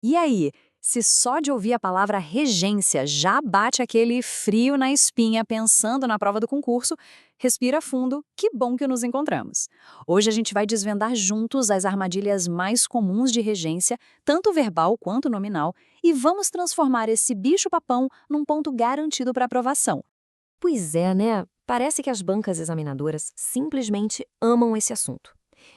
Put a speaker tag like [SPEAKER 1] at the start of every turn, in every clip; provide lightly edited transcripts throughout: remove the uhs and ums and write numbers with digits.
[SPEAKER 1] E aí, se só de ouvir a palavra regência já bate aquele frio na espinha pensando na prova do concurso, respira fundo, que bom que nos encontramos. Hoje a gente vai desvendar juntos as armadilhas mais comuns de regência, tanto verbal quanto nominal, e vamos transformar esse bicho-papão num ponto garantido para aprovação.
[SPEAKER 2] Pois é, né? Parece que as bancas examinadoras simplesmente amam esse assunto.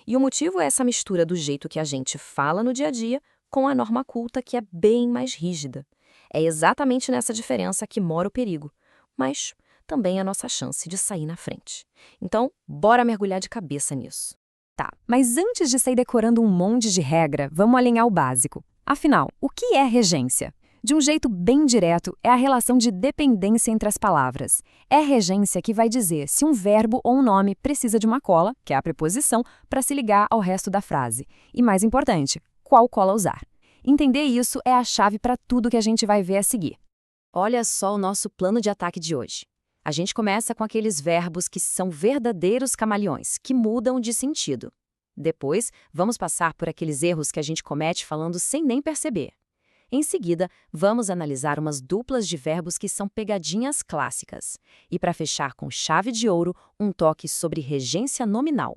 [SPEAKER 2] E o motivo é essa mistura do jeito que a gente fala no dia a dia com a norma culta que é bem mais rígida. É exatamente nessa diferença que mora o perigo, mas também a nossa chance de sair na frente. Então, bora mergulhar de cabeça nisso.
[SPEAKER 3] Tá, mas antes de sair decorando um monte de regra, vamos alinhar o básico. Afinal, o que é regência? De um jeito bem direto, é a relação de dependência entre as palavras. É regência que vai dizer se um verbo ou um nome precisa de uma cola, que é a preposição, para se ligar ao resto da frase. E mais importante, qual cola usar. Entender isso é a chave para tudo que a gente vai ver a seguir.
[SPEAKER 2] Olha só o nosso plano de ataque de hoje. A gente começa com aqueles verbos que são verdadeiros camaleões, que mudam de sentido. Depois, vamos passar por aqueles erros que a gente comete falando sem nem perceber. Em seguida, vamos analisar umas duplas de verbos que são pegadinhas clássicas. E para fechar com chave de ouro, um toque sobre regência nominal.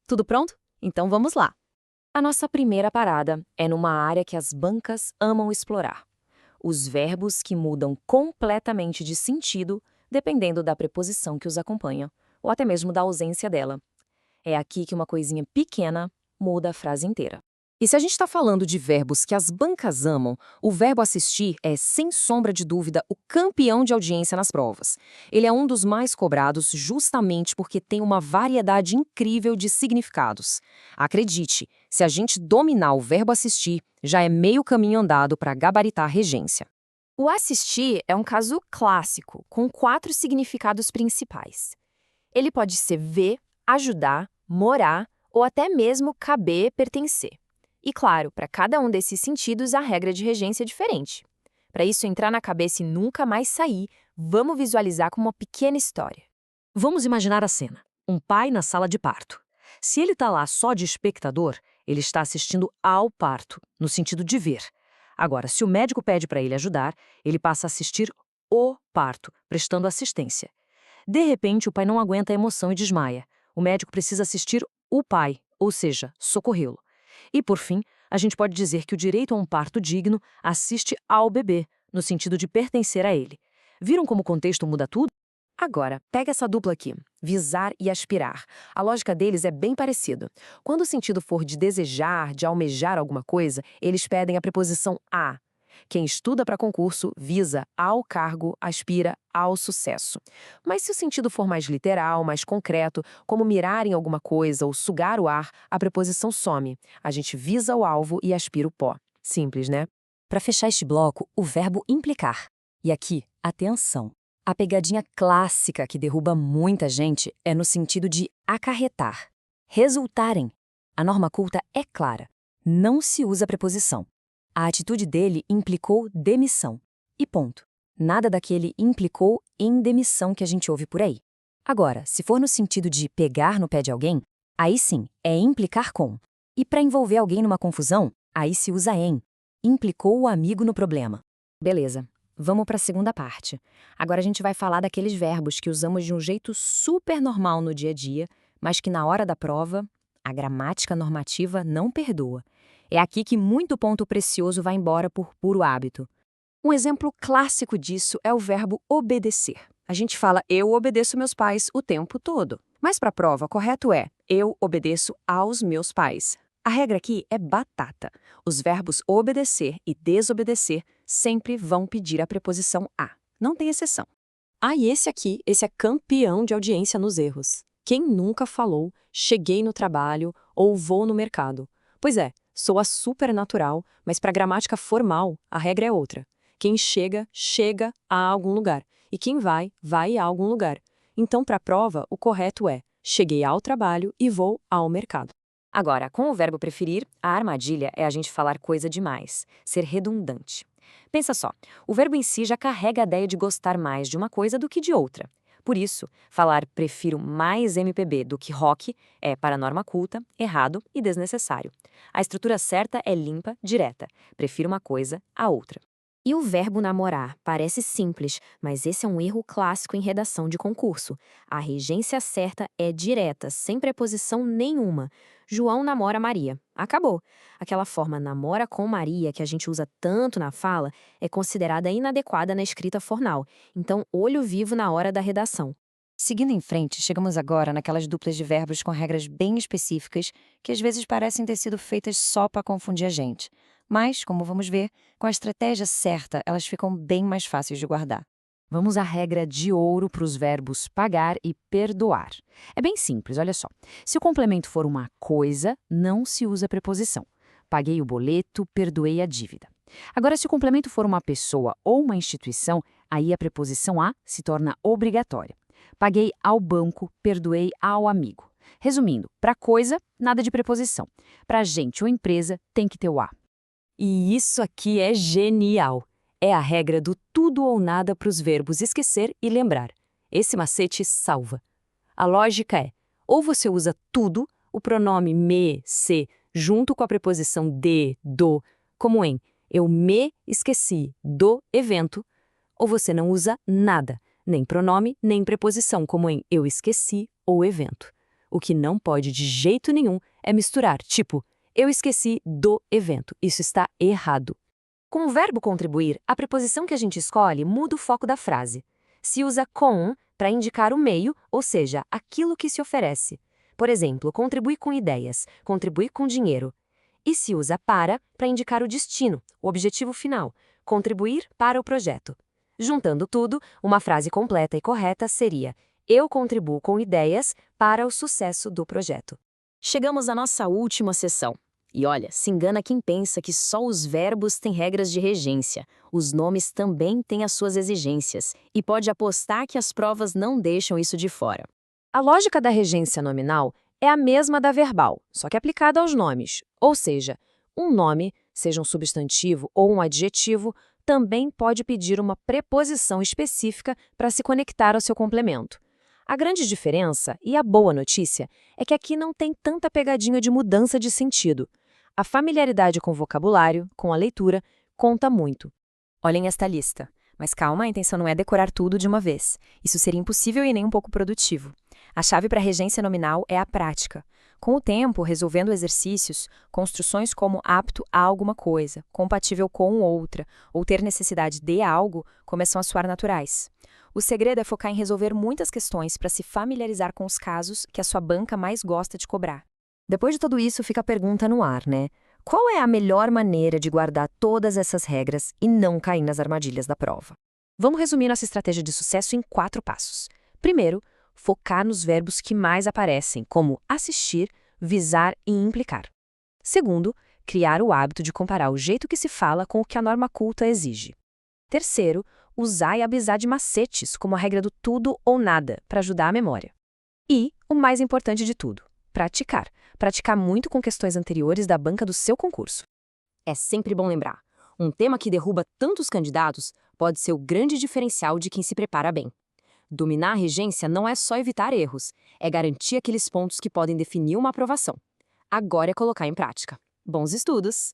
[SPEAKER 2] Tudo pronto? Então vamos lá! A nossa primeira parada é numa área que as bancas amam explorar. Os verbos que mudam completamente de sentido dependendo da preposição que os acompanha, ou até mesmo da ausência dela. É aqui que uma coisinha pequena muda a frase inteira. E se a gente está falando de verbos que as bancas amam, o verbo assistir é, sem sombra de dúvida, o campeão de audiência nas provas. Ele é um dos mais cobrados justamente porque tem uma variedade incrível de significados. Acredite, se a gente dominar o verbo assistir, já é meio caminho andado para gabaritar a regência. O assistir é um caso clássico, com 4 significados principais. Ele pode ser ver, ajudar, morar ou até mesmo caber, pertencer. E claro, para cada um desses sentidos, a regra de regência é diferente. Para isso entrar na cabeça e nunca mais sair, vamos visualizar com uma pequena história.
[SPEAKER 4] Vamos imaginar a cena. Um pai na sala de parto. Se ele está lá só de espectador, ele está assistindo ao parto, no sentido de ver. Agora, se o médico pede para ele ajudar, ele passa a assistir o parto, prestando assistência. De repente, o pai não aguenta a emoção e desmaia. O médico precisa assistir o pai, ou seja, socorrê-lo. E, por fim, a gente pode dizer que o direito a um parto digno assiste ao bebê, no sentido de pertencer a ele. Viram como o contexto muda tudo?
[SPEAKER 2] Agora, pega essa dupla aqui, visar e aspirar. A lógica deles é bem parecida. Quando o sentido for de desejar, de almejar alguma coisa, eles pedem a preposição a. Quem estuda para concurso visa ao cargo, aspira ao sucesso. Mas se o sentido for mais literal, mais concreto, como mirar em alguma coisa ou sugar o ar, a preposição some. A gente visa o alvo e aspira o pó. Simples, né?
[SPEAKER 3] Para fechar este bloco, o verbo implicar. E aqui, atenção. A pegadinha clássica que derruba muita gente é no sentido de acarretar, resultar em. A norma culta é clara. Não se usa preposição. A atitude dele implicou demissão. E ponto. Nada daquele implicou em demissão que a gente ouve por aí. Agora, se for no sentido de pegar no pé de alguém, aí sim, é implicar com. E para envolver alguém numa confusão, aí se usa em. Implicou o amigo no problema.
[SPEAKER 2] Beleza. Vamos para a segunda parte. Agora a gente vai falar daqueles verbos que usamos de um jeito super normal no dia a dia, mas que na hora da prova, a gramática normativa não perdoa. É aqui que muito ponto precioso vai embora por puro hábito. Um exemplo clássico disso é o verbo obedecer. A gente fala eu obedeço meus pais o tempo todo. Mas para a prova, correto é eu obedeço aos meus pais. A regra aqui é batata. Os verbos obedecer e desobedecer sempre vão pedir a preposição a. Não tem exceção.
[SPEAKER 4] E esse é campeão de audiência nos erros. Quem nunca falou, cheguei no trabalho ou vou no mercado? Pois é, soa super natural, mas para a gramática formal, a regra é outra. Quem chega, chega a algum lugar. E quem vai, vai a algum lugar. Então, para a prova, o correto é cheguei ao trabalho e vou ao mercado.
[SPEAKER 2] Agora, com o verbo preferir, a armadilha é a gente falar coisa demais, ser redundante. Pensa só, o verbo em si já carrega a ideia de gostar mais de uma coisa do que de outra. Por isso, falar prefiro mais MPB do que rock é, para a norma culta, errado e desnecessário. A estrutura certa é limpa, direta. Prefiro uma coisa a outra. E o verbo namorar parece simples, mas esse é um erro clássico em redação de concurso. A regência certa é direta, sem preposição nenhuma. João namora Maria. Acabou. Aquela forma namora com Maria, que a gente usa tanto na fala, é considerada inadequada na escrita formal. Então, olho vivo na hora da redação.
[SPEAKER 3] Seguindo em frente, chegamos agora naquelas duplas de verbos com regras bem específicas que às vezes parecem ter sido feitas só para confundir a gente. Mas, como vamos ver, com a estratégia certa, elas ficam bem mais fáceis de guardar.
[SPEAKER 4] Vamos à regra de ouro para os verbos pagar e perdoar. É bem simples, olha só. Se o complemento for uma coisa, não se usa preposição. Paguei o boleto, perdoei a dívida. Agora, se o complemento for uma pessoa ou uma instituição, aí a preposição a se torna obrigatória. Paguei ao banco, perdoei ao amigo. Resumindo, para coisa, nada de preposição. Para gente ou empresa, tem que ter o a.
[SPEAKER 3] E isso aqui é genial! É a regra do tudo ou nada para os verbos esquecer e lembrar. Esse macete salva. A lógica é, ou você usa tudo, o pronome me, se, junto com a preposição de, do, como em eu me esqueci do evento, ou você não usa nada, nem pronome, nem preposição, como em eu esqueci o evento. O que não pode de jeito nenhum é misturar, tipo, eu esqueci do evento. Isso está errado.
[SPEAKER 2] Com o verbo contribuir, a preposição que a gente escolhe muda o foco da frase. Se usa com para indicar o meio, ou seja, aquilo que se oferece. Por exemplo, contribuir com ideias, contribuir com dinheiro. E se usa para indicar o destino, o objetivo final, contribuir para o projeto. Juntando tudo, uma frase completa e correta seria: eu contribuo com ideias para o sucesso do projeto. Chegamos à nossa última sessão. E olha, se engana quem pensa que só os verbos têm regras de regência. Os nomes também têm as suas exigências. E pode apostar que as provas não deixam isso de fora. A lógica da regência nominal é a mesma da verbal, só que aplicada aos nomes. Ou seja, um nome, seja um substantivo ou um adjetivo, também pode pedir uma preposição específica para se conectar ao seu complemento. A grande diferença, e a boa notícia, é que aqui não tem tanta pegadinha de mudança de sentido. A familiaridade com o vocabulário, com a leitura, conta muito.
[SPEAKER 3] Olhem esta lista. Mas calma, a intenção não é decorar tudo de uma vez. Isso seria impossível e nem um pouco produtivo. A chave para a regência nominal é a prática. Com o tempo, resolvendo exercícios, construções como apto a alguma coisa, compatível com outra, ou ter necessidade de algo, começam a soar naturais. O segredo é focar em resolver muitas questões para se familiarizar com os casos que a sua banca mais gosta de cobrar. Depois de tudo isso, fica a pergunta no ar, né? Qual é a melhor maneira de guardar todas essas regras e não cair nas armadilhas da prova?
[SPEAKER 2] Vamos resumir nossa estratégia de sucesso em 4 passos. Primeiro, focar nos verbos que mais aparecem, como assistir, visar e implicar. Segundo, criar o hábito de comparar o jeito que se fala com o que a norma culta exige. Terceiro, usar e abusar de macetes, como a regra do tudo ou nada, para ajudar a memória. E, o mais importante de tudo, praticar. Praticar muito com questões anteriores da banca do seu concurso. É sempre bom lembrar, um tema que derruba tantos candidatos pode ser o grande diferencial de quem se prepara bem. Dominar a regência não é só evitar erros, é garantir aqueles pontos que podem definir uma aprovação. Agora é colocar em prática. Bons estudos!